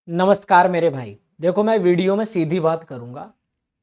नमस्कार मेरे भाई। देखो, मैं वीडियो में सीधी बात करूंगा।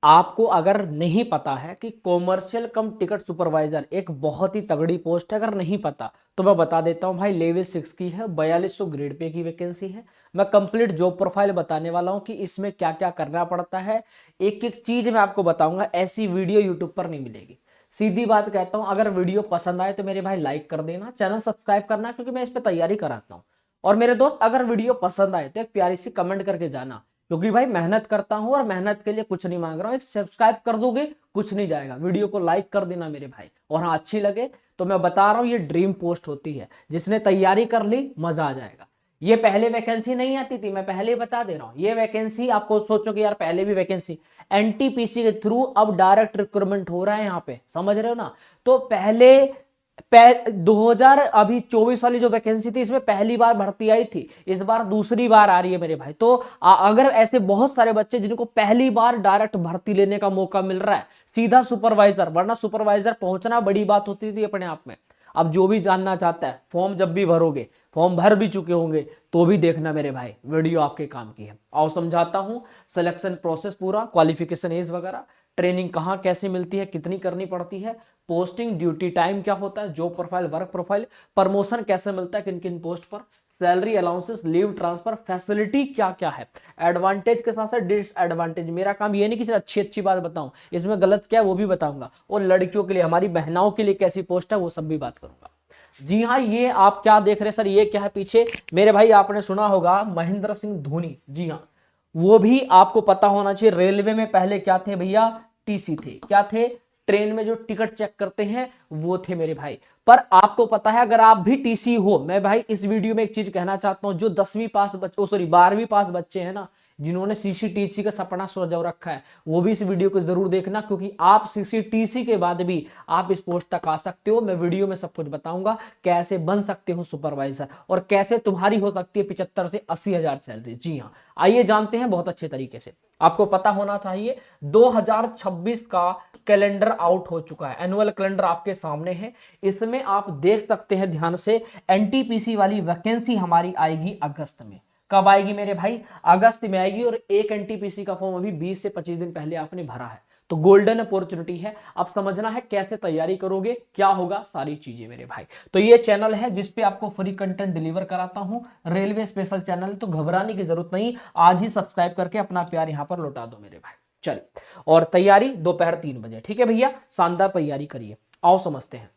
आपको अगर नहीं पता है कि कॉमर्शियल कम टिकट सुपरवाइजर एक बहुत ही तगड़ी पोस्ट है, अगर नहीं पता तो मैं बता देता हूं भाई। लेवल 6 की है, 4200 ग्रेड पे की वैकेंसी है। मैं कंप्लीट जॉब प्रोफाइल बताने वाला हूं कि इसमें क्या क्या करना पड़ता है। एक एक चीज मैं आपको बताऊंगा। ऐसी वीडियो यूट्यूब पर नहीं मिलेगी। सीधी बात कहता हूं, अगर वीडियो पसंद आए तो मेरे भाई लाइक कर देना, चैनल सब्सक्राइब करना, क्योंकि मैं इस पर तैयारी कराता हूं। और मेरे दोस्त, अगर वीडियो पसंद आए तो एक प्यारी सी कमेंट करके जाना, क्योंकि भाई मेहनत करता हूं और मेहनत के लिए कुछ नहीं मांग रहा हूं। एक सब्सक्राइब कर दोगे, कुछ नहीं जाएगा। वीडियो को लाइक कर देना मेरे भाई। और हाँ, अच्छी लगे तो मैं बता रहा हूं, ये ड्रीम पोस्ट होती है। जिसने तैयारी कर ली, मजा आ जाएगा। ये पहले वैकेंसी नहीं आती थी, मैं पहले ही बता दे रहा हूं। ये वैकेंसी आपको सोचो कि यार पहले भी वैकेंसी एनटीपीसी के थ्रू अब डायरेक्ट रिक्रूटमेंट हो रहा है यहाँ पे, समझ रहे हो ना। तो पहले 2000 अभी 24 वाली जो वैकेंसी थी, इसमें पहली बार भर्ती आई थी। इस बार दूसरी बार आ रही है मेरे भाई। तो अगर ऐसे बहुत सारे बच्चे जिनको पहली बार डायरेक्ट भर्ती लेने का मौका मिल रहा है, सीधा सुपरवाइजर, वरना सुपरवाइजर पहुंचना बड़ी बात होती थी अपने आप में। अब जो भी जानना चाहता है, फॉर्म जब भी भरोगे, फॉर्म भर भी चुके होंगे तो भी देखना मेरे भाई, वीडियो आपके काम की है। आओ समझाता हूं सिलेक्शन प्रोसेस पूरा, क्वालिफिकेशन एज वगैरह, ट्रेनिंग कहाँ कैसे मिलती है, कितनी करनी पड़ती है, पोस्टिंग ड्यूटी टाइम क्या होता है, job profile, work profile, promotion कैसे मिलता है किन किन पोस्ट पर, salary allowances, leave transfer, facility क्या क्या है, एडवांटेज के साथ साथ डिसएडवांटेज। मेरा काम ये नहीं कि सिर्फ अच्छी अच्छी बात बताऊं, इसमें गलत क्या है वो भी बताऊंगा। और लड़कियों के लिए, हमारी बहनाओं के लिए कैसी पोस्ट है वो सब भी बात करूंगा। जी हाँ, ये आप क्या देख रहे हैं सर, ये क्या है पीछे मेरे भाई? आपने सुना होगा महेंद्र सिंह धोनी। जी हाँ, वो भी आपको पता होना चाहिए। रेलवे में पहले क्या थे भैया? टीसी थे। क्या थे? ट्रेन में जो टिकट चेक करते हैं वो थे मेरे भाई। पर आपको पता है, अगर आप भी टीसी हो, मैं भाई इस वीडियो में एक चीज कहना चाहता हूं, जो 10वीं पास बच्चे, सॉरी 12वीं पास बच्चे हैं ना, जिन्होंने सीसीटीसी का सपना सजो रखा है, वो भी इस वीडियो को जरूर देखना, क्योंकि आप सीसीटीसी के बाद भी आप इस पोस्ट तक आ सकते हो। मैं वीडियो में सब कुछ बताऊंगा, कैसे बन सकते हो सुपरवाइजर और कैसे तुम्हारी हो सकती है 75 से 80 हजार सैलरी। जी हाँ, आइए जानते हैं बहुत अच्छे तरीके से। आपको पता होना चाहिए 2026 का कैलेंडर आउट हो चुका है। एनुअल कैलेंडर आपके सामने है, इसमें आप देख सकते हैं ध्यान से। एनटीपीसी वाली वैकेंसी हमारी आएगी अगस्त में। कब आएगी मेरे भाई? अगस्त में आएगी। और एक एनटीपीसी का फॉर्म अभी 20 से 25 दिन पहले आपने भरा है। तो गोल्डन अपॉर्चुनिटी है। अब समझना है कैसे तैयारी करोगे, क्या होगा, सारी चीजें मेरे भाई। तो ये चैनल है जिसपे आपको फ्री कंटेंट डिलीवर कराता हूं, रेलवे स्पेशल चैनल, तो घबराने की जरूरत नहीं। आज ही सब्सक्राइब करके अपना प्यार यहां पर लौटा दो मेरे भाई। चलिए, और तैयारी दोपहर 3 बजे, ठीक है भैया? शानदार तैयारी करिए। आओ समझते हैं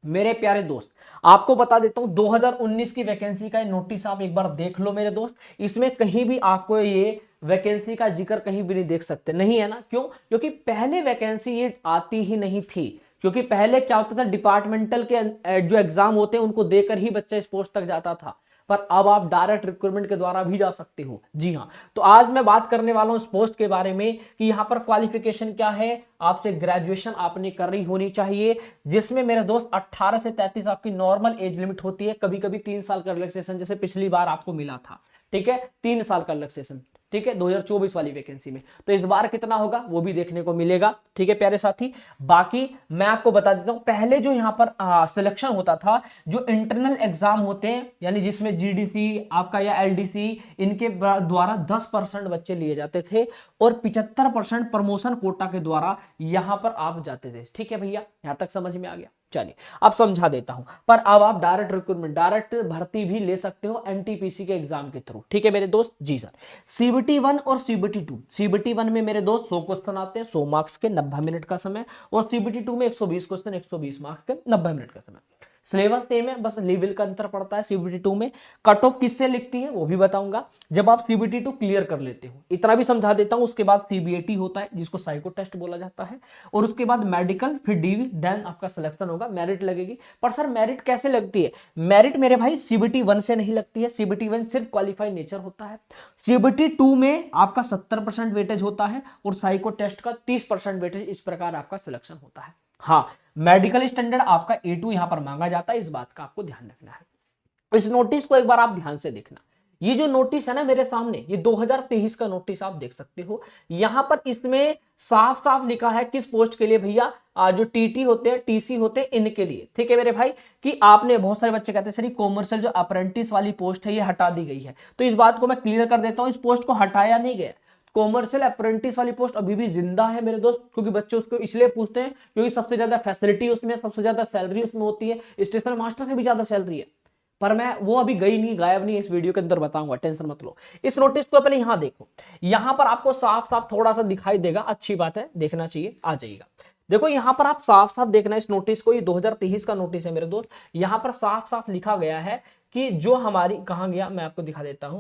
मेरे प्यारे दोस्त। आपको बता देता हूं 2019 की वैकेंसी का नोटिस आप एक बार देख लो मेरे दोस्त। इसमें कहीं भी आपको ये वैकेंसी का जिक्र कहीं भी नहीं देख सकते, नहीं है ना? क्यों? क्योंकि पहले वैकेंसी ये आती ही नहीं थी। क्योंकि पहले क्या होता था, डिपार्टमेंटल के जो एग्जाम होते हैं उनको देकर ही बच्चा इस पोस्ट तक जाता था। पर अब आप डायरेक्ट रिक्रूटमेंट के द्वारा भी जा सकते हो। जी हाँ, तो आज मैं बात करने वाला हूं इस पोस्ट के बारे में कि यहां पर क्वालिफिकेशन क्या है। आपसे ग्रेजुएशन आपने कर रही होनी चाहिए, जिसमें मेरे दोस्त 18 से 33 आपकी नॉर्मल एज लिमिट होती है। कभी कभी 3 साल का रिलैक्सेशन, जैसे पिछली बार आपको मिला था, ठीक है, 3 साल का रिलैक्सेशन, ठीक है, 2024 वाली वैकेंसी में। तो इस बार कितना होगा वो भी देखने को मिलेगा, ठीक है प्यारे साथी। बाकी मैं आपको बता देता हूं, पहले जो यहां पर सिलेक्शन होता था, जो इंटरनल एग्जाम होते हैं, यानी जिसमें जीडीसी आपका या एलडीसी, इनके द्वारा 10% बच्चे लिए जाते थे और 75% प्रमोशन कोटा के द्वारा यहां पर आप जाते थे। ठीक है भैया, यहां तक समझ में आ गया? चलिए, अब समझा देता हूं। पर अब आप डायरेक्ट रिक्रूटमेंट, डायरेक्ट भर्ती भी ले सकते हो एनटीपीसी के एग्जाम के थ्रू, ठीक है मेरे दोस्त? जी सर। सीबीटी 1 और सीबीटी 2। सीबीटी 1 में मेरे दोस्त 100 क्वेश्चन आते हैं, 100 मार्क्स के, 90 मिनट का समय। और सीबीटी 2 में 120 क्वेश्चन, 120 मार्क्स के, 90 मिनट का समय। सिलेबस सेम है, बस लेवल का अंतर पड़ता है। सीबीटी 2 में कट ऑफ किससे लिखती है वो भी बताऊंगा जब आप सीबीटी 2 क्लियर कर लेते हो। इतना भी समझा देता हूं। उसके बाद सीबीएटी होता है, जिसको साइको टेस्ट बोला जाता है। और उसके बाद मेडिकल, फिर डीवी, देन आपका सिलेक्शन होगा, मेरिट लगेगी। पर सर मेरिट कैसे लगती है? मेरिट मेरे भाई सीबीटी 1 से नहीं लगती है। सीबीटी 1 सिर्फ क्वालिफाई नेचर होता है। सीबीटी 2 में आपका 70% वेटेज होता है और साइको टेस्ट का 30% वेटेज। इस प्रकार आपका सिलेक्शन होता है। हाँ, मेडिकल स्टैंडर्ड आपका A2 यहां पर मांगा जाता है, इस बात का आपको ध्यान रखना है। इस नोटिस को एक बार आप ध्यान से देखना। ये जो नोटिस है ना मेरे सामने, ये 2023 का नोटिस आप देख सकते हो। यहां पर इसमें साफ साफ लिखा है किस पोस्ट के लिए भैया, जो टीटी होते हैं, टीसी होते हैं, इनके लिए, ठीक है मेरे भाई, कि आपने, बहुत सारे बच्चे कहते हैं सर कॉमर्शियल जो अप्रेंटिस वाली पोस्ट है ये हटा दी गई है, तो इस बात को मैं क्लियर कर देता हूं, इस पोस्ट को हटाया नहीं गया। कॉमर्शियल अप्रेंटिस वाली पोस्ट अभी भी जिंदा है मेरे दोस्त, क्योंकि बच्चे उसको इसलिए पूछते हैं क्योंकि सबसे ज्यादा फैसिलिटी उसमें, सबसे ज्यादा सैलरी उसमें होती है, स्टेशन मास्टर से भी ज्यादा सैलरी है। पर मैं वो अभी गई नहीं, गायब नहीं, इस वीडियो के अंदर बताऊंगा, टेंशन मत लो। इस नोटिस को पहले यहां देखो, यहां पर आपको साफ साफ थोड़ा सा दिखाई देगा, अच्छी बात है, देखना चाहिए, आ जाइएगा। देखो यहां पर आप साफ साफ देखना इस नोटिस को, ये 2023 का नोटिस है मेरे दोस्त। यहां पर साफ साफ लिखा गया है कि जो हमारी, कहां गया, मैं आपको दिखा देता हूं,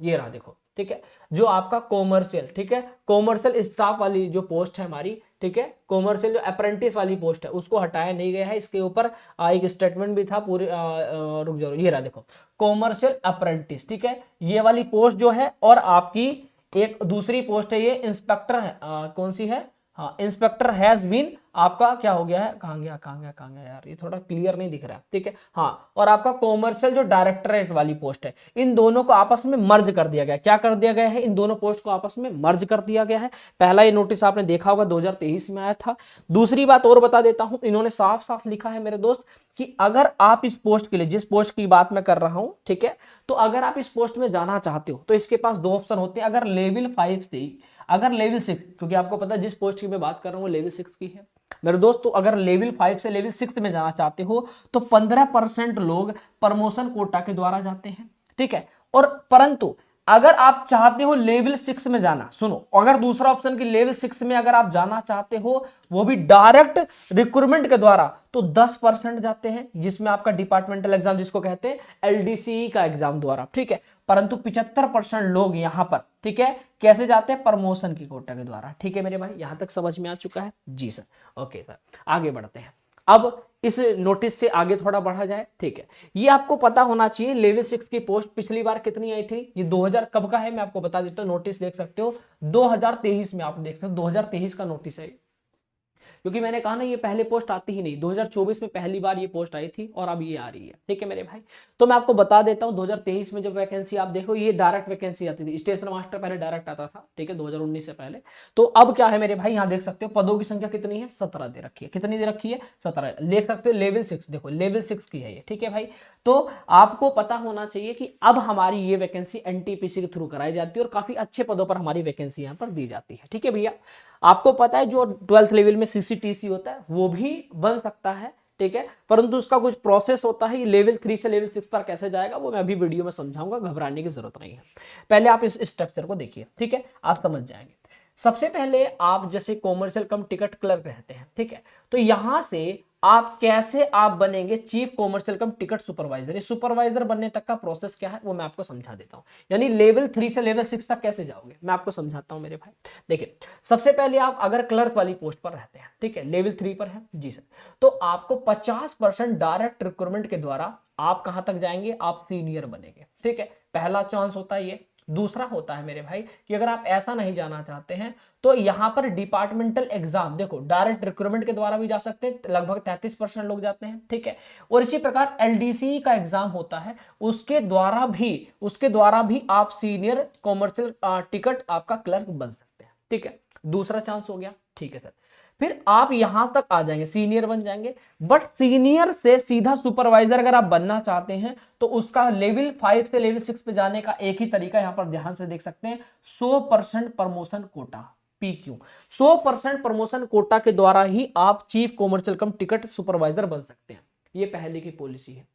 ये रहा, देखो, ठीक है, जो आपका कॉमर्शियल, ठीक है, कॉमर्शियल स्टाफ वाली जो पोस्ट है हमारी, ठीक है, कॉमर्शियल जो अप्रेंटिस वाली पोस्ट है उसको हटाया नहीं गया है। इसके ऊपर एक स्टेटमेंट भी था पूरे, रुक जाओ, ये रहा देखो, कॉमर्शियल अप्रेंटिस, ठीक है, ये वाली पोस्ट जो है, और आपकी एक दूसरी पोस्ट है ये इंस्पेक्टर है, कौन सी है, हाँ, इंस्पेक्टर हैज बीन, आपका क्या हो गया है, कहां गया, कहां गया, कहां गया यार, ये थोड़ा क्लियर नहीं दिख रहा है, ठीक है, हाँ, और आपका कॉमर्शियल जो डायरेक्टरेट वाली पोस्ट है, इन दोनों को आपस में मर्ज कर दिया गया। क्या कर दिया गया है, इन दोनों पोस्ट को आपस में मर्ज कर दिया गया है। पहला ये नोटिस आपने देखा होगा 2023 में आया था। दूसरी बात और बता देता हूं, इन्होंने साफ साफ लिखा है मेरे दोस्त कि अगर आप इस पोस्ट के लिए, जिस पोस्ट की बात मैं कर रहा हूं, ठीक है, तो अगर आप इस पोस्ट में जाना चाहते हो तो इसके पास दो ऑप्शन होते हैं। अगर लेवल 5 से, अगर लेवल 6, क्योंकि आपको पता है जिस पोस्ट की मैं बात कर रहा हूं वो लेवल 6 की है मेरे दोस्त, तो अगर लेवल 5 से लेवल 6 में जाना चाहते हो तो 15% लोग प्रमोशन कोटा के द्वारा जाते हैं, ठीक है। और परंतु अगर आप चाहते हो लेवल 6 में जाना, सुनो, अगर दूसरा ऑप्शन की लेवल 6 में अगर आप जाना चाहते हो वो भी डायरेक्ट रिक्रूटमेंट के द्वारा, तो 10% जाते हैं, जिसमें आपका डिपार्टमेंटल एग्जाम जिसको कहते हैं एलडीसी का एग्जाम द्वारा, ठीक है। परंतु 75% लोग यहां पर, ठीक है, कैसे जाते हैं, प्रमोशन की कोटा के द्वारा, ठीक है मेरे भाई, यहां तक समझ में आ चुका है जी सर, ओके सर, आगे बढ़ते हैं। अब इस नोटिस से आगे थोड़ा बढ़ा जाए, ठीक है, ये आपको पता होना चाहिए लेवल 6 की पोस्ट पिछली बार कितनी आई थी, ये 2000 कब का है मैं आपको बता देता हूं, नोटिस देख सकते हो 2023 में, आप देख सकते हो 2023 का नोटिस है, क्योंकि मैंने कहा ना ये पहले पोस्ट आती ही नहीं, 2024 में पहली बार ये पोस्ट आई थी और अब ये आ रही है, ठीक है मेरे भाई। तो मैं आपको बता देता हूं 2023 में जो वैकेंसी आप देखो ये डायरेक्ट वैकेंसी आती थी, स्टेशन मास्टर पहले डायरेक्ट आता था, ठीक है, 2019 से पहले। तो अब क्या है मेरे भाई, यहाँ देख सकते हो पदों की संख्या कितनी है, 17 दे रखी है, कितनी दे रखी है, 17, देख सकते हो लेवल 6, देखो लेवल 6 की है ये, ठीक है भाई। तो आपको पता होना चाहिए कि अब हमारी ये वैकेंसी एनटीपीसी के थ्रू कराई जाती है और काफी अच्छे पदों पर हमारी वैकेंसी यहाँ पर दी जाती है, ठीक है भैया। आपको पता है जो 12th लेवल में सीसीटीसी होता है वो भी बन सकता है, ठीक है, परंतु उसका कुछ प्रोसेस होता है, ये लेवल 3 से लेवल 6 पर कैसे जाएगा वो मैं अभी वीडियो में समझाऊंगा, घबराने की जरूरत नहीं है, पहले आप इस स्ट्रक्चर को देखिए, ठीक है, आप समझ जाएंगे। सबसे पहले आप जैसे कॉमर्शियल कम टिकट क्लर्क रहते हैं, ठीक है, तो यहां से आप कैसे आप बनेंगे chief commercial cum ticket supervisor, ये सुपरवाइजर बनने तक का प्रोसेस क्या है वो मैं आपको समझा देता हूं, यानी लेवल 3 से लेवल 6 तक कैसे जाओगे मैं आपको समझाता हूं मेरे भाई। देखिए सबसे पहले आप अगर क्लर्क वाली पोस्ट पर रहते हैं, ठीक है, लेवल 3 पर है जी सर, तो आपको 50% डायरेक्ट रिक्रूटमेंट के द्वारा आप कहां तक जाएंगे, आप सीनियर बनेंगे, ठीक है, पहला चांस होता है ये। दूसरा होता है मेरे भाई कि अगर आप ऐसा नहीं जाना चाहते हैं तो यहां पर डिपार्टमेंटल एग्जाम, देखो डायरेक्ट रिक्रूटमेंट के द्वारा भी जा सकते हैं, लगभग 33% लोग जाते हैं, ठीक है, और इसी प्रकार एलडीसी का एग्जाम होता है, उसके द्वारा भी आप सीनियर कॉमर्शियल टिकट आपका क्लर्क बन सकते हैं, ठीक है, दूसरा चांस हो गया, ठीक है सर। फिर आप यहां तक आ जाएंगे, सीनियर बन जाएंगे, बट सीनियर से सीधा सुपरवाइजर अगर आप बनना चाहते हैं तो उसका लेवल 5 से लेवल 6 पे जाने का एक ही तरीका, यहां पर ध्यान से देख सकते हैं, 100% promotion quota, PQ, 100% promotion quota के द्वारा ही आप chief commercial cum ticket supervisor बन सकते हैं, ये पहले की पॉलिसी है।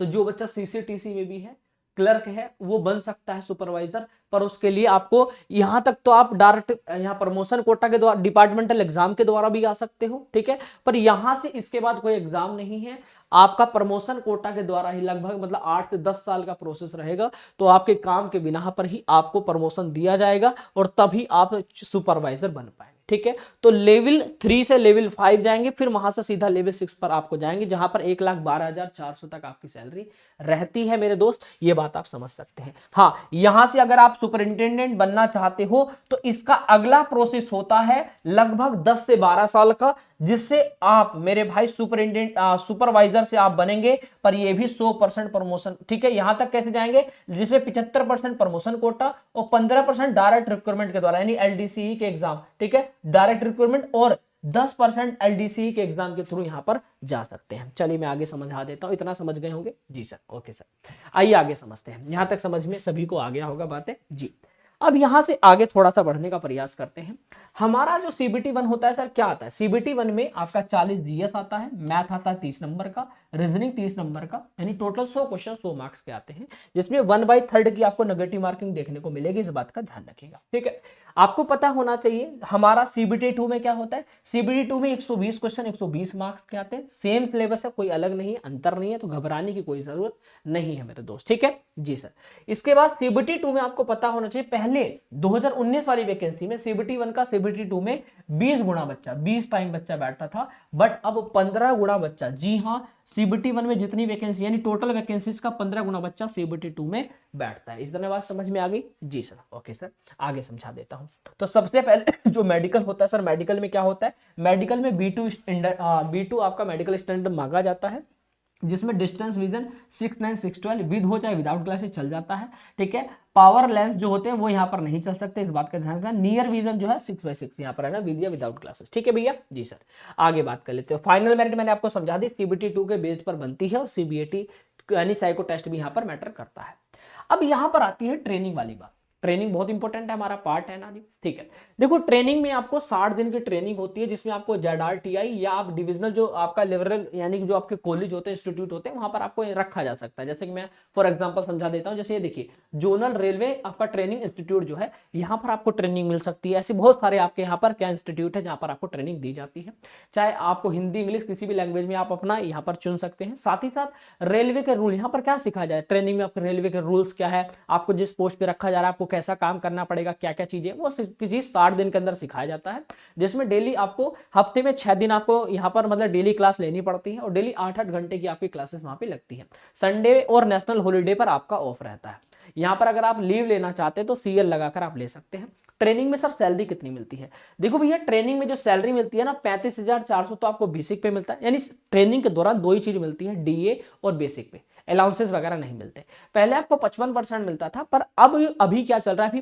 तो जो बच्चा सीसीटीसी में भी है, क्लर्क है, वो बन सकता है सुपरवाइजर, पर उसके लिए आपको यहां तक तो आप डायरेक्ट यहां प्रमोशन कोटा के द्वारा डिपार्टमेंटल एग्जाम के द्वारा भी आ सकते हो, ठीक है, पर यहां से इसके बाद कोई एग्जाम नहीं है, आपका प्रमोशन कोटा के द्वारा ही लगभग मतलब 8 से 10 साल का प्रोसेस रहेगा, तो आपके काम के बिना पर ही आपको प्रमोशन दिया जाएगा और तभी आप सुपरवाइजर बन पाएंगे, ठीक है। तो लेवल 3 से लेवल 5 जाएंगे, फिर वहां से सीधा लेवल 6 पर आपको जाएंगे, जहां पर 1,12,400 तक आपकी सैलरी रहती है मेरे दोस्त। ये बात आप समझ सकते हैं। हाँ, यहां से अगर आप सुपरिंटेंडेंट बनना चाहते हो तो इसका अगला प्रोसेस होता है लगभग 10 से 12 साल का, जिससे आप मेरे भाई सुपरवाइजर से आप बनेंगे, पर ये भी 100% प्रमोशन, ठीक है। यहां तक कैसे जाएंगे, जिसमें 75% प्रमोशन कोटा और 15% डायरेक्ट रिक्रूटमेंट के द्वारा, यानी एलडीसी के एग्जाम, ठीक है, डायरेक्ट रिक्रूटमेंट, और 10% एलडीसी के एग्जाम के थ्रू यहां पर जा सकते हैं। चलिए मैं आगे समझा देता हूं, इतना समझ गए होंगे जी सर, ओके सर। आइए आगे समझते हैं, यहां तक समझ में सभी को आ गया होगा बातें जी। अब यहां से आगे थोड़ा सा बढ़ने का प्रयास करते हैं। हमारा जो सीबीटी 1 होता है सर, क्या आता है सीबीटी 1 में आपका 40 जीएस आता है, मैथ आता है 30 नंबर का, रीजनिंग 30 नंबर का, यानी टोटल 100 क्वेश्चन 100 मार्क्स के आते हैं, जिसमें 1/3 की आपको नेगेटिव मार्किंग देखने को मिलेगी, इस बात का ध्यान रखिएगा, ठीक है। आपको पता होना चाहिए हमारा सीबीटी 2 में क्या होता है, सीबीटी 2 में 120 क्वेश्चन 120 मार्क्स के आते हैं, सेम सिलेबस है, कोई अलग नहीं है, अंतर नहीं है, तो घबराने की कोई जरूरत नहीं है मेरे दोस्त, ठीक है जी सर। इसके बाद सीबीटी 2 में आपको पता होना चाहिए, पहले 2019 वाली वैकेंसी में सीबीटी 1 का सीबीटी 2 में 20 गुना बच्चा, 20 टाइम बच्चा बैठता था, बट अब 15 गुना बच्चा, जी हाँ, सीबीटी 1 में जितनी वैकेंसी यानी टोटल वैकेंसीज का 15 गुना बच्चा सीबीटी 2 में बैठता है। इस तरह बात समझ में आ गई जी सर, ओके सर, आगे समझा देता हूं। तो सबसे पहले जो मेडिकल होता है सर, मेडिकल में क्या होता है, मेडिकल में B2 आपका मेडिकल स्टैंडर्ड मांगा जाता है, जिसमें डिस्टेंस विजन 6, 9, 6, 12 विद हो चाहे विदाउट ग्लासेस चल जाता है, ठीक है। पावर लेंस जो होते हैं वो यहाँ पर नहीं चल सकते, इस बात का ध्यान रखना। नियर विजन जो है 6/6 यहाँ पर है ना, विद या विदाउट ग्लासेस, ठीक है भैया जी सर। आगे बात कर लेते हैं। फाइनल मेरिट मैंने आपको समझा दी, सीबीटी 2 के बेस पर बनती है, और सीबीएटी यानी साइको टेस्ट भी यहाँ पर मैटर करता है। अब यहाँ पर आती है ट्रेनिंग वाली बात। ट्रेनिंग बहुत इंपॉर्टेंट है, हमारा पार्ट है ना जी, ठीक है। देखो ट्रेनिंग में आपको 60 दिन की ट्रेनिंग होती है, जिसमें आपको ZRTI या आप डिविजनल जो आपका लेवल यानी कि जो आपके कॉलेज होते हैं, इंस्टीट्यूट होते हैं, वहां पर आपको रखा जा सकता है। जैसे कि मैं फॉर एग्जांपल समझा देता हूं, जैसे ये देखिए जोनल रेलवे आपका ट्रेनिंग इंस्टीट्यूट जो है, यहाँ पर आपको ट्रेनिंग मिल सकती है। ऐसे बहुत सारे आपके यहाँ पर क्या इंस्टीट्यूट है जहाँ पर आपको ट्रेनिंग दी जाती है, चाहे आपको हिंदी इंग्लिश किसी भी लैंग्वेज में आप अपना यहाँ पर चुन सकते हैं। साथ ही साथ रेलवे के रूल यहाँ पर क्या सिखाया जाए ट्रेनिंग में, आपके रेलवे के रूल्स क्या है, आपको जिस पोस्ट पे रखा जा रहा है आपको कैसा काम करना पड़ेगा, क्या क्या चीजें, वो चीज 60 दिन के अंदर सिखाया जाता है, जिसमें डेली आपको हफ्ते में 6 दिन आपको यहाँ पर मतलब डेली क्लास लेनी पड़ती है, और डेली 8-8 घंटे की आपकी क्लासेस वहां पे लगती है। संडे और नेशनल हॉलीडे पर आपका ऑफ रहता है। यहाँ पर अगर आप लीव लेना चाहते हैं तो CL लगाकर आप ले सकते हैं। ट्रेनिंग में सर सैलरी कितनी मिलती है, देखो भैया ट्रेनिंग में जो सैलरी मिलती है ना 35,400 तो आपको बेसिक पे मिलता है, यानी ट्रेनिंग के दौरान दो ही चीज मिलती है, DA और बेसिक पे, अलाउंसेस वगैरह नहीं मिलते। पहले आपको 55% मिलता था, पर अब अभी क्या चल रहा है, अभी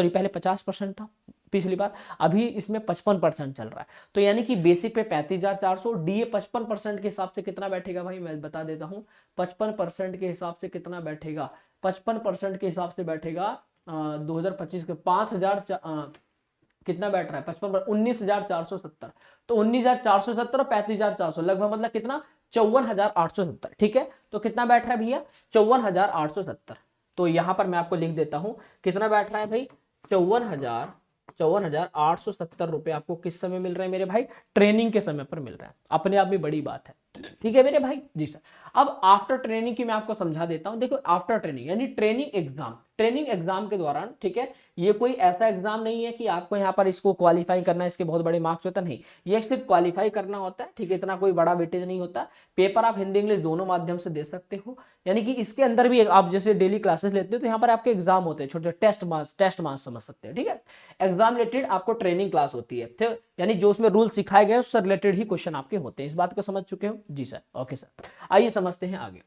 पहले 50% था पिछली बार, अभी इसमें 55% चल रहा है। तो यानी कि बेसिक पे 35,400, DA 55% के हिसाब से कितना बैठेगा भाई, मैं बता देता हूँ। 55% के हिसाब से कितना बैठेगा, 55% के हिसाब से बैठेगा 2025 के 5,000 कितना बैठ रहा है 55 19,470, तो 19,470 और 35,400 लगभग मतलब कितना 54,870, ठीक है। तो कितना बैठ रहा है भैया 54,870। तो यहां पर मैं आपको लिख देता हूं कितना बैठ रहा है भाई 54,870 रुपए आपको किस समय मिल रहे हैं मेरे भाई, ट्रेनिंग के समय पर मिल रहा है, अपने आप में बड़ी बात है, ठीक है मेरे भाई जी सर। अब आफ्टर ट्रेनिंग की मैं आपको समझा देता हूं। देखो आफ्टर ट्रेनिंग यानी ट्रेनिंग एग्जाम के दौरान, ठीक है, ये कोई ऐसा एग्जाम नहीं है कि आपको यहाँ पर इसको क्वालिफाई करना है, इसके बहुत बड़े मार्क्स होता नहीं, ये सिर्फ क्वालिफाई करना होता है, ठीक है, इतना कोई बड़ा वेटेज नहीं होता। पेपर आप हिंदी इंग्लिश दोनों माध्यम से दे सकते हो, यानी कि इसके अंदर भी आप जैसे डेली क्लासेस लेते हो तो यहाँ पर आपके एग्जाम होते हैं, छोटे छोटे टेस्ट मार्क्स समझ सकते हैं, ठीक है। एग्जाम रिलेटेड आपको ट्रेनिंग क्लास होती है, ठीक, यानी जो उसमें रूल सिखाए गए उससे रिलेटेड ही क्वेश्चन आपके होते हैं, इस बात को समझ चुके हो जी सर, ओके सर। आइए समझते हैं आगे।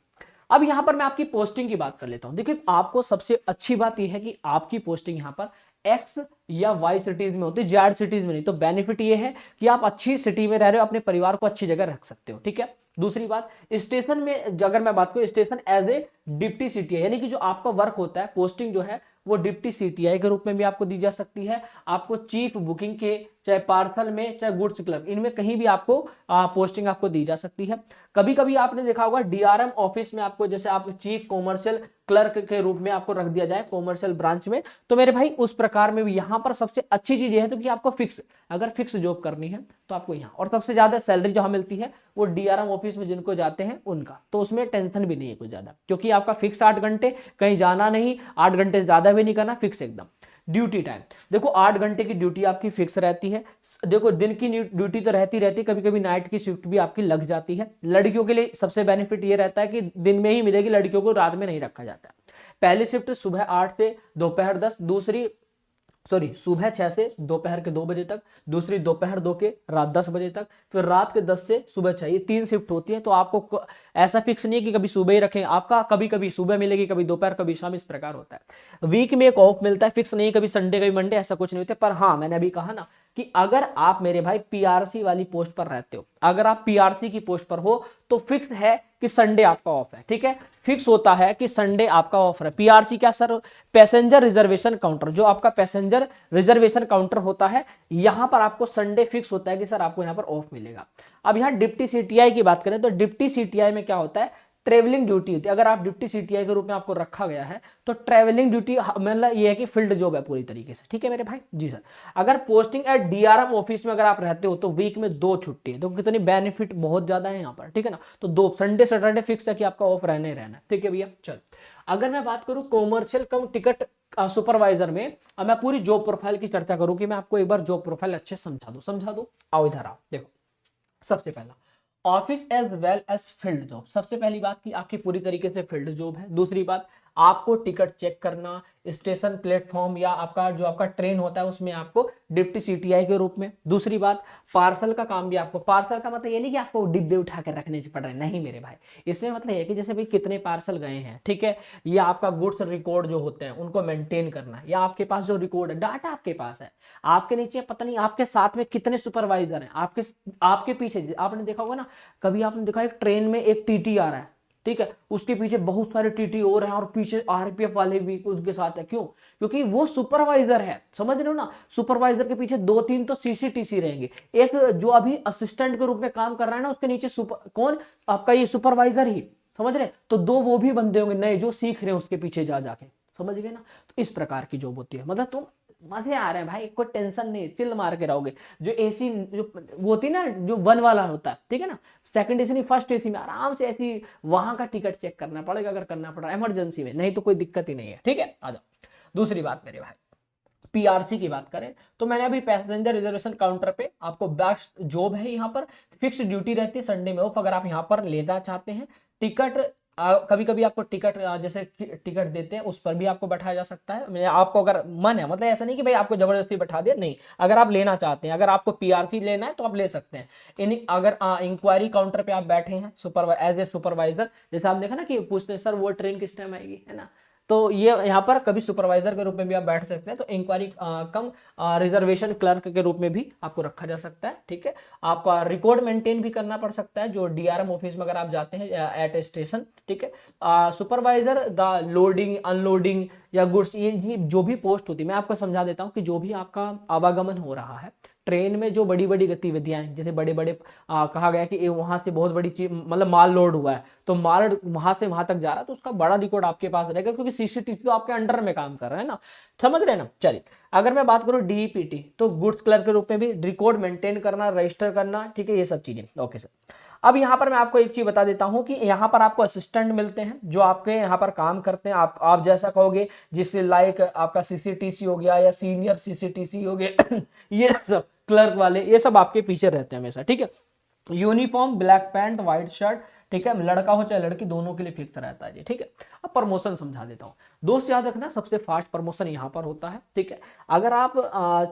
अब यहां पर मैं आपकी पोस्टिंग की बात कर लेता हूं। देखिए आपको सबसे अच्छी बात यह है कि आपकी पोस्टिंग यहां पर X या Y सिटीज में होती है, Z सिटीज में नहीं। तो बेनिफिट ये है कि आप अच्छी सिटी में रह रहे हो, अपने परिवार को अच्छी जगह रख सकते हो, ठीक है। दूसरी बात, स्टेशन में अगर मैं बात करूं, station as a deputy CTI, यानी कि जो आपका वर्क होता है, पोस्टिंग जो है वो डिप्टी CTI के रूप में भी आपको दी जा सकती है। आपको चीफ बुकिंग के, चाहे पार्सल में, चाहे गुड्स क्लर्क, इनमें कहीं भी आपको पोस्टिंग आपको दी जा सकती है। कभी कभी आपने देखा होगा DRM ऑफिस में आपको, जैसे आप चीफ कॉमर्शियल क्लर्क के रूप में आपको रख दिया जाए कॉमर्शियल ब्रांच में, तो मेरे भाई उस प्रकार में भी यहाँ पर सबसे अच्छी चीज ये है तो कि आपको अगर फिक्स जॉब करनी है तो आपको यहाँ, और सबसे ज्यादा सैलरी जहां मिलती है वो DRM ऑफिस में जिनको जाते हैं उनका, तो उसमें टेंशन भी नहीं है कुछ ज्यादा, क्योंकि आपका फिक्स 8 घंटे, कहीं जाना नहीं, 8 घंटे ज्यादा भी नहीं करना, फिक्स एकदम। ड्यूटी टाइम, देखो 8 घंटे की ड्यूटी आपकी फिक्स रहती है। देखो दिन की ड्यूटी तो रहती रहती, कभी कभी नाइट की शिफ्ट भी आपकी लग जाती है। लड़कियों के लिए सबसे बेनिफिट ये रहता है कि दिन में ही मिलेगी, लड़कियों को रात में नहीं रखा जाता। पहली शिफ्ट सुबह 8 से दोपहर 10, दूसरी सुबह 6 से दोपहर के 2 बजे तक, दूसरी दोपहर 2 के रात 10 बजे तक, फिर रात के 10 से सुबह 6, ये 3 शिफ्ट होती है। तो आपको ऐसा फिक्स नहीं है कि कभी सुबह ही रखें, आपका कभी कभी सुबह मिलेगी, कभी दोपहर, कभी शाम, इस प्रकार होता है। वीक में एक ऑफ मिलता है, फिक्स नहीं, कभी संडे कभी मंडे, ऐसा कुछ नहीं होता। पर हाँ, मैंने अभी कहा ना कि अगर आप मेरे भाई पीआरसी वाली पोस्ट पर रहते हो, अगर आप पीआरसी की पोस्ट पर हो तो फिक्स है कि संडे आपका ऑफ है, ठीक है, फिक्स होता है कि संडे आपका ऑफ है। पीआरसी क्या सर? पैसेंजर रिजर्वेशन काउंटर, जो आपका पैसेंजर रिजर्वेशन काउंटर होता है, यहां पर आपको संडे फिक्स होता है कि सर आपको यहां पर ऑफ मिलेगा। अब यहां डिप्टी सीटीआई की बात करें तो डिप्टी सीटीआई में क्या होता है? ट्रेवलिंग ड्यूटी होती है। अगर आप डिप्टी सीटीआई के रूप में आपको रखा गया है तो ट्रेवलिंग ड्यूटी मतलब ये है कि फील्ड जॉब है पूरी तरीके से, ठीक है मेरे भाई जी सर। अगर पोस्टिंग एट डीआरएम ऑफिस में अगर आप रहते हो तो वीक में 2 छुट्टी है, तो कितनी बेनिफिट बहुत ज्यादा है यहाँ पर, ठीक है ना। तो 2 संडे सैटरडे फिक्स है कि आपका ऑफ रहना ही रहना है, ठीक है भैया। चल, अगर मैं बात करूं कॉमर्शियल कम टिकट सुपरवाइजर में, अब मैं पूरी जॉब प्रोफाइल की चर्चा करूं कि मैं आपको एक बार जॉब प्रोफाइल अच्छे समझा दूं। आओ इधर आओ, देखो सबसे पहला office as well as field job. सबसे पहली बात कि आपकी पूरी तरीके से फील्ड जॉब है। दूसरी बात, आपको टिकट चेक करना स्टेशन प्लेटफॉर्म या आपका जो आपका ट्रेन होता है उसमें आपको डिप्टी सीटीआई के रूप में। दूसरी बात, पार्सल का काम भी आपको, पार्सल का मतलब ये नहीं कि आपको डिब्बे उठा कर रखने से पड़ रहे हैं, नहीं मेरे भाई, इसमें मतलब ये कि जैसे भाई कितने पार्सल गए हैं, ठीक है, या आपका गुड्स रिकॉर्ड जो होते हैं उनको मेंटेन करना है, या आपके पास जो रिकॉर्ड है, डाटा आपके पास है, आपके नीचे पता नहीं आपके साथ में कितने सुपरवाइजर हैं, आपके पीछे आपने देखा होगा ना, कभी आपने देखा एक ट्रेन में एक टीटी आ रहा है, ठीक है, उसके पीछे बहुत सारे टीटी और हैं और पीछे आरपीएफ वाले भी उसके साथ है। क्यों? क्योंकि वो सुपरवाइजर है, समझ रहे हो ना। सुपरवाइजर के पीछे 2-3 तो सीसीटीसी रहेंगे, एक जो अभी असिस्टेंट के रूप में काम कर रहा है ना, उसके नीचे कौन? आपका ये सुपरवाइजर ही, समझ रहे। तो 2 वो भी बंदे होंगे नए जो सीख रहे हैं उसके पीछे जा जाके, समझ गए ना। तो इस प्रकार की जॉब होती है, मतलब तुम मजे आ रहे हैं भाई, कोई टेंशन नहीं, चिल मार के रहोगे। जो एसी जो वो होती ना, जो 1 वाला होता है, ठीक है ना, सेकंड एसी नहीं फर्स्ट एसी में आराम से ऐसी वहां का टिकट चेक करना पड़ेगा अगर करना पड़ रहा है इमरजेंसी में, नहीं तो कोई दिक्कत ही नहीं है, ठीक है। आ जाओ दूसरी बात मेरे भाई, पीआरसी की बात करें तो मैंने अभी पैसेंजर रिजर्वेशन काउंटर पे आपको बेस्ट जॉब है, यहाँ पर फिक्स ड्यूटी रहती है, संडे में ऑफ। अगर आप यहाँ पर लेना चाहते हैं टिकट, कभी कभी आपको टिकट जैसे टिकट देते हैं उस पर भी आपको बैठाया जा सकता है। मैं आपको अगर मन है, मतलब ऐसा नहीं कि भाई आपको जबरदस्ती बैठा दिया, नहीं, अगर आप लेना चाहते हैं, अगर आपको पीआरसी लेना है तो आप ले सकते हैं। अगर इंक्वायरी काउंटर पे आप बैठे हैं एज ए सुपरवाइजर, जैसे आप देखा ना कि पूछते हैं सर वो ट्रेन किस टाइम आएगी, है ना, तो ये यहाँ पर कभी सुपरवाइजर के रूप में भी आप बैठ सकते हैं। तो इंक्वायरी कम रिजर्वेशन क्लर्क के रूप में भी आपको रखा जा सकता है, ठीक है। आपका रिकॉर्ड मेंटेन भी करना पड़ सकता है, जो डीआरएम ऑफिस में अगर आप जाते हैं एट ए स्टेशन, ठीक है। सुपरवाइजर द लोडिंग अनलोडिंग या गुड्स, ये जो भी पोस्ट होती है, मैं आपको समझा देता हूँ कि जो भी आपका आवागमन हो रहा है ट्रेन में, जो बड़ी बड़ी गतिविधियां हैं, जैसे बड़े बड़े कहा गया कि वहां से बहुत बड़ी चीज मतलब माल लोड हुआ है, तो माल वहां से वहां तक जा रहा है, तो उसका बड़ा रिकॉर्ड आपके पास रहेगा, क्योंकि सीसीटीवी तो आपके अंडर में काम कर रहा है ना, समझ रहे हैं ना। चलिए, अगर मैं बात करूं डीईपीटी, तो गुड्स क्लर्क के रूप में भी रिकॉर्ड मेंटेन करना, रजिस्टर करना, ठीक है, ये सब चीजें, ओके सर। अब यहाँ पर मैं आपको एक चीज बता देता हूँ कि यहाँ पर आपको असिस्टेंट मिलते हैं जो आपके यहाँ पर काम करते हैं, आप जैसा कहोगे, जिससे लाइक आपका सीसीटीसी हो गया या सीनियर सीसीटीसी हो गया ये सब क्लर्क वाले, ये सब आपके पीछे रहते हैं हमेशा, ठीक है। Uniform black pant white shirt, ठीक है, लड़का हो चाहे लड़की, दोनों के लिए फिक्स रहता है जी, ठीक है। अब प्रमोशन समझा देता हूँ दोस्त, याद रखना सबसे फास्ट प्रमोशन यहाँ पर होता है, ठीक है। अगर आप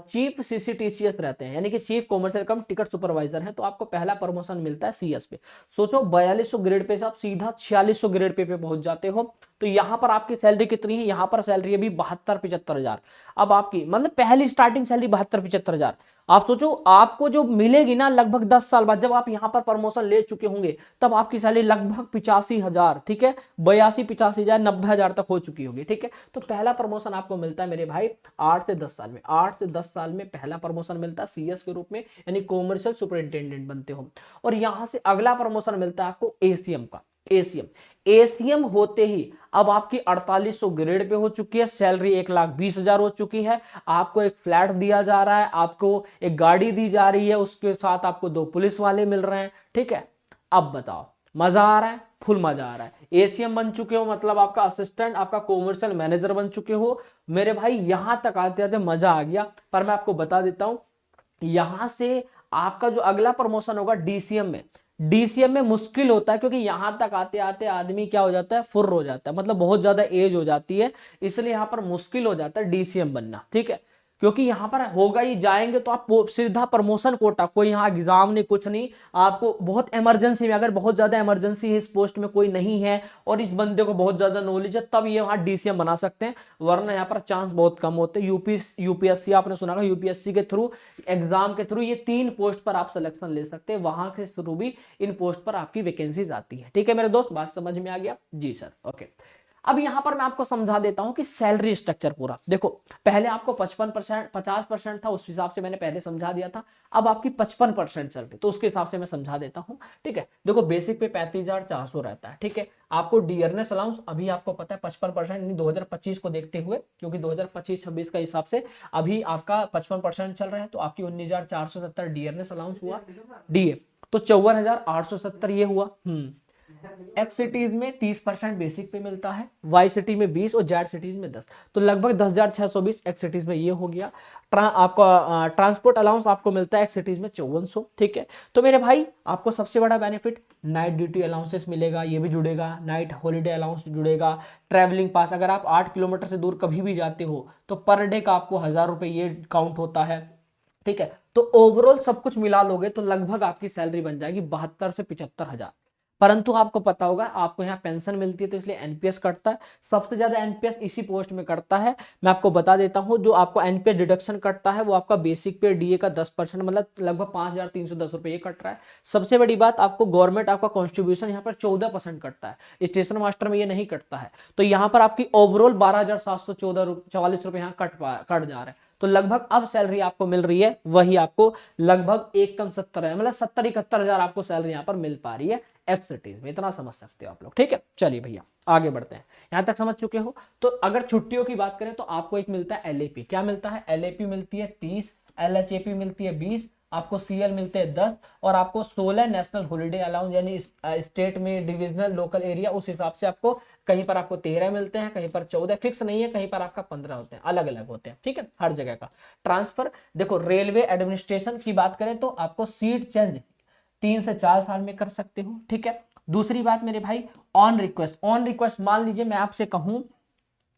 चीफ सीसीटीसीएस रहते हैं, यानी कि chief commercial cum ticket supervisor हैं, तो आपको पहला प्रमोशन मिलता है सीएस पे। सोचो 4200 ग्रेड पे से आप सीधा 4600 ग्रेड पे पहुंच जाते हो। तो यहाँ पर आपकी सैलरी कितनी है? यहाँ पर सैलरी अभी 72-75 हजार। अब आपकी मतलब पहली स्टार्टिंग सैलरी 72-75 हजार। आप सोचो आपको जो मिलेगी ना लगभग 10 साल बाद, जब आप यहाँ पर प्रमोशन ले चुके होंगे, तब आपकी सैलरी लगभग 85,000, ठीक है, 82-85,000 90,000 तक हो चुकी होगी, ठीक है। तो पहला प्रमोशन आपको मिलता है मेरे भाई 8 से 10 साल में, 8 से 10 साल में पहला प्रमोशन मिलता है सीएस के रूप में, यानी कॉमर्शियल सुपरिंटेंडेंट बनते हो। और यहां से अगला प्रमोशन मिलता है आपको एसीएम का। एसीएम होते ही अब आपकी 4800 ग्रेड पे हो चुकी है, सैलरी 1,20,000 हो चुकी है, आपको एक फ्लैट दिया जा रहा है, आपको एक गाड़ी दी जा रही है, उसके साथ आपको 2 पुलिस वाले मिल रहे हैं, ठीक है। अब बताओ मजा आ रहा है? फुल मजा आ रहा है। एसीएम बन चुके हो मतलब आपका असिस्टेंट, आपका कॉमर्शियल मैनेजर बन चुके हो मेरे भाई, यहां तक आते आते मजा आ गया। पर मैं आपको बता देता हूं, यहां से आपका जो अगला प्रमोशन होगा डीसीएम में, डीसीएम में मुश्किल होता है, क्योंकि यहां तक आते आते आदमी क्या हो जाता है, फुर्र हो जाता है, मतलब बहुत ज्यादा एज हो जाती है, इसलिए यहां पर मुश्किल हो जाता है डीसीएम बनना, ठीक है। क्योंकि यहां पर होगा ही, जाएंगे तो आप सीधा प्रमोशन कोटा, कोई यहाँ एग्जाम नहीं कुछ नहीं, आपको बहुत इमरजेंसी में, अगर बहुत ज्यादा इमरजेंसी है, इस पोस्ट में कोई नहीं है और इस बंदे को बहुत ज्यादा नॉलेज है, तब ये वहां डीसीएम बना सकते हैं, वरना यहाँ पर चांस बहुत कम होते हैं। यूपीएससी आपने सुना होगा, यूपीएससी के थ्रू, एग्जाम के थ्रू ये 3 पोस्ट पर आप सिलेक्शन ले सकते हैं, वहां के थ्रू भी इन पोस्ट पर आपकी वैकेंसीज आती है, ठीक है मेरे दोस्त, बात समझ में आ गया जी सर, ओके। अब यहां पर मैं आपको समझा देता हूं कि सैलरी स्ट्रक्चर पूरा देखो, पहले आपको 55% 50% था, उस हिसाब से मैंने पहले समझा दिया था, अब आपकी 55% सैलरी, तो उसके हिसाब से मैं समझा देता हूं, ठीक है। देखो बेसिक पे 35,400 रहता है, ठीक है। आपको डियरनेस अलाउंस अभी आपको पता है 55%, 2025 को देखते हुए, क्योंकि 2025-26 का हिसाब से अभी आपका 55% चल रहा है, तो आपकी 19,470 डियरनेस अलाउंस हुआ, डीए तो 54,870 ये हुआ। एक्स सिटीज में 30% बेसिक पे मिलता है, वाई सिटी में 20 और जेड सिटीज में 10, तो लगभग 10,620 एक्स सिटीज में ये हो गया। आपका ट्रांसपोर्ट अलाउंस आपको मिलता है एक्स सिटीज में 5400, ठीक है। तो मेरे भाई आपको सबसे बड़ा बेनिफिट नाइट ड्यूटी अलाउंसेस मिलेगा, ये भी जुड़ेगा, नाइट हॉलीडे अलाउंस जुड़ेगा, ट्रैवलिंग पास, अगर आप 8 किलोमीटर से दूर कभी भी जाते हो तो पर डे का आपको 1,000 रुपए ये काउंट होता है, ठीक है। तो ओवरऑल सब कुछ मिला लोगे तो लगभग आपकी सैलरी बन जाएगी 72 से 75,000। परंतु आपको पता होगा आपको यहाँ पेंशन मिलती है, तो इसलिए एनपीएस कटता है, सबसे ज्यादा एनपीएस इसी पोस्ट में कटता है। मैं आपको बता देता हूँ, जो आपको एनपीएस डिडक्शन कटता है वो आपका बेसिक पे डीए का 10%, मतलब लगभग 5,310 रुपए ये कट रहा है। सबसे बड़ी बात, आपको गवर्नमेंट आपका कॉन्ट्रीब्यूशन यहाँ पर 14% कटता है, स्टेशन मास्टर में ये नहीं कटता है, तो यहाँ पर आपकी ओवरऑल 12,744 रुपए यहाँ कट जा रहा है। तो लगभग अब सैलरी आपको मिल रही है वही आपको लगभग 1 कम 70 है, मतलब 70-71 हजार आपको सैलरी यहाँ पर मिल पा रही है एक्स सिटीज में, इतना समझ सकते हो आप लोग, ठीक है। चलिए भैया आगे बढ़ते हैं, यहां तक समझ चुके हो। तो अगर छुट्टियों की बात करें तो आपको एक मिलता है एलएपी, क्या मिलता है, एलएपी मिलती है 30, एलएचएपी मिलती है 20, आपको सीएल मिलते हैं 10, और आपको 16 नेशनल हॉलीडे अलाउंस, यानी स्टेट में डिविजनल लोकल एरिया, उस हिसाब से आपको कहीं पर आपको 13 मिलते हैं, कहीं पर 14, फिक्स नहीं है, कहीं पर आपका 15 होते हैं, अलग अलग होते हैं, ठीक है, हर जगह का। ट्रांसफर देखो, रेलवे एडमिनिस्ट्रेशन की बात करें तो आपको सीट चेंज 3 से 4 साल में कर सकते हो, ठीक है। दूसरी बात मेरे भाई, ऑन रिक्वेस्ट, ऑन रिक्वेस्ट मान लीजिए मैं आपसे कहूं,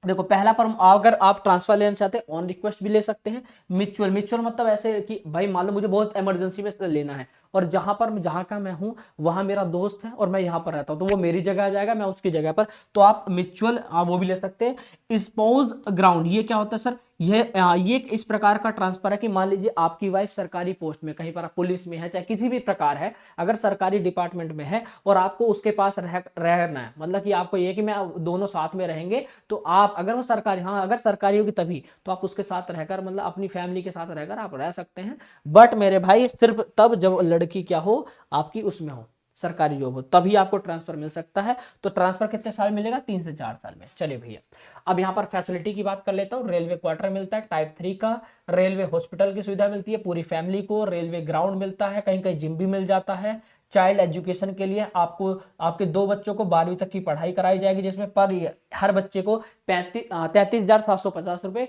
देखो पहला पर अगर आप ट्रांसफर लेना चाहते हैं ऑन रिक्वेस्ट भी ले सकते हैं, म्यूचुअल, म्यूचुअल मतलब ऐसे कि भाई मान लो मुझे बहुत इमरजेंसी में लेना है, और जहां का मैं हूं वहां मेरा दोस्त है और मैं यहां पर रहता हूं, तो वो मेरी जगह आ जाएगा, मैं उसकी जगह पर, तो आप म्यूचुअल वो भी ले सकते हैं। स्पाउस ग्राउंड, ये क्या होता है सर, ये इस प्रकार का ट्रांसफर है कि मान लीजिए आपकी वाइफ सरकारी पोस्ट में, कहीं पर पुलिस में है, चाहे किसी भी प्रकार है, अगर सरकारी डिपार्टमेंट में है और आपको उसके पास रहना है, मतलब कि आपको ये कि मैं दोनों साथ में रहेंगे, तो आप अगर वो सरकारी, हाँ अगर सरकारी होगी तभी, तो आप उसके साथ रहकर, मतलब अपनी फैमिली के साथ रहकर आप रह सकते हैं। बट मेरे भाई सिर्फ तब जब लड़की क्या हो, आपकी उसमें हो, सरकारी जॉब हो, तभी आपको ट्रांसफर मिल सकता है। तो ट्रांसफर कितने साल मिलेगा, 3 से 4 साल में। चलिए भैया अब यहाँ पर फैसिलिटी की बात कर लेता हूँ। रेलवे क्वार्टर मिलता है टाइप 3 का, रेलवे हॉस्पिटल की सुविधा मिलती है पूरी फैमिली को, रेलवे ग्राउंड मिलता है, कहीं कहीं जिम भी मिल जाता है। चाइल्ड एजुकेशन के लिए आपको आपके 2 बच्चों को 12वीं तक की पढ़ाई कराई जाएगी, जिसमें पर हर बच्चे को 33,750 रुपए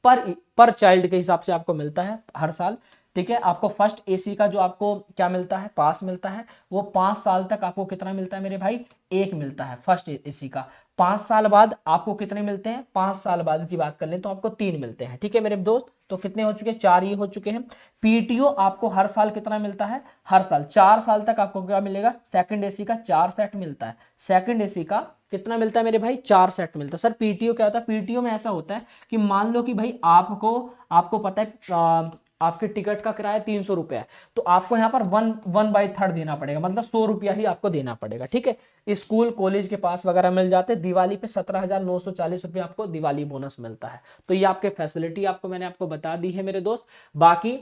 पर चाइल्ड के हिसाब से आपको मिलता है हर साल, ठीक है। आपको फर्स्ट एसी का जो आपको क्या मिलता है, पास मिलता है, वो 5 साल तक आपको कितना मिलता है मेरे भाई, 1 मिलता है फर्स्ट एसी का। 5 साल बाद आपको कितने मिलते हैं, 5 साल बाद की बात कर लें तो आपको 3 मिलते हैं, ठीक है मेरे दोस्त। तो कितने हो चुके हैं, 4 ये हो चुके हैं। पीटीओ आपको हर साल कितना मिलता है, हर साल 4 साल तक आपको क्या मिलेगा, सेकंड एसी का 4 सेट मिलता है। सेकंड एसी का कितना मिलता है मेरे भाई, 4 सेट मिलता है। सर पीटीओ क्या होता है, पीटीओ में ऐसा होता है कि मान लो कि भाई आपको पता है आपके टिकट का किराया 300 रुपया है, तो आपको यहाँ पर 1/3 देना पड़ेगा, मतलब 100 रुपया ही आपको देना पड़ेगा, ठीक है। स्कूल कॉलेज के पास वगैरह मिल जाते हैं। दिवाली पे 17,940 रुपये आपको दिवाली बोनस मिलता है। तो ये आपके फैसिलिटी आपको मैंने आपको बता दी है मेरे दोस्त। बाकी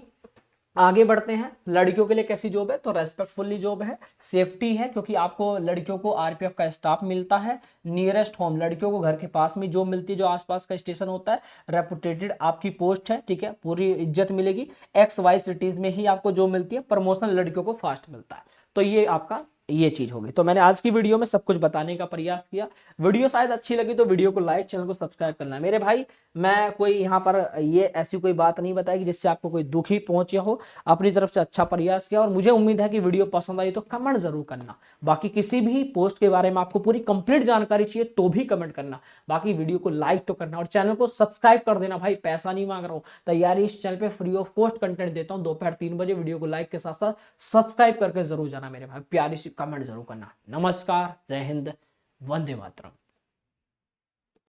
आगे बढ़ते हैं, लड़कियों के लिए कैसी जॉब है, तो रेस्पेक्टफुली जॉब है, सेफ्टी है, क्योंकि आपको लड़कियों को आरपीएफ का स्टाफ मिलता है। नियरेस्ट होम, लड़कियों को घर के पास में जॉब मिलती है, जो आसपास का स्टेशन होता है। रेपुटेटेड आपकी पोस्ट है, ठीक है, पूरी इज्जत मिलेगी। XY सिटीज में ही आपको जॉब मिलती है। प्रमोशन लड़कियों को फास्ट मिलता है। तो ये आपका ये चीज होगी। तो मैंने आज की वीडियो में सब कुछ बताने का प्रयास किया। वीडियो शायद अच्छी लगी तो वीडियो को लाइक, चैनल को सब्सक्राइब करना है मेरे भाई। मैं कोई यहाँ पर ये ऐसी कोई बात नहीं बताई कि जिससे आपको कोई दुखी पहुंचे हो। अपनी तरफ से अच्छा प्रयास किया और मुझे उम्मीद है कि वीडियो पसंद आई तो कमेंट जरूर करना। बाकी किसी भी पोस्ट के बारे में आपको पूरी कंप्लीट जानकारी चाहिए तो भी कमेंट करना। बाकी वीडियो को लाइक तो करना और चैनल को सब्सक्राइब कर देना भाई, पैसा नहीं मांग रहा हूँ। तैयारी इस चैनल पे फ्री ऑफ कॉस्ट कंटेंट देता हूँ दोपहर 3 बजे। वीडियो को लाइक के साथ साथ सब्सक्राइब करके जरूर जाना मेरे भाई, प्यारी सी कमेंट जरूर करना। नमस्कार, जय हिंद, वंदे मातरम।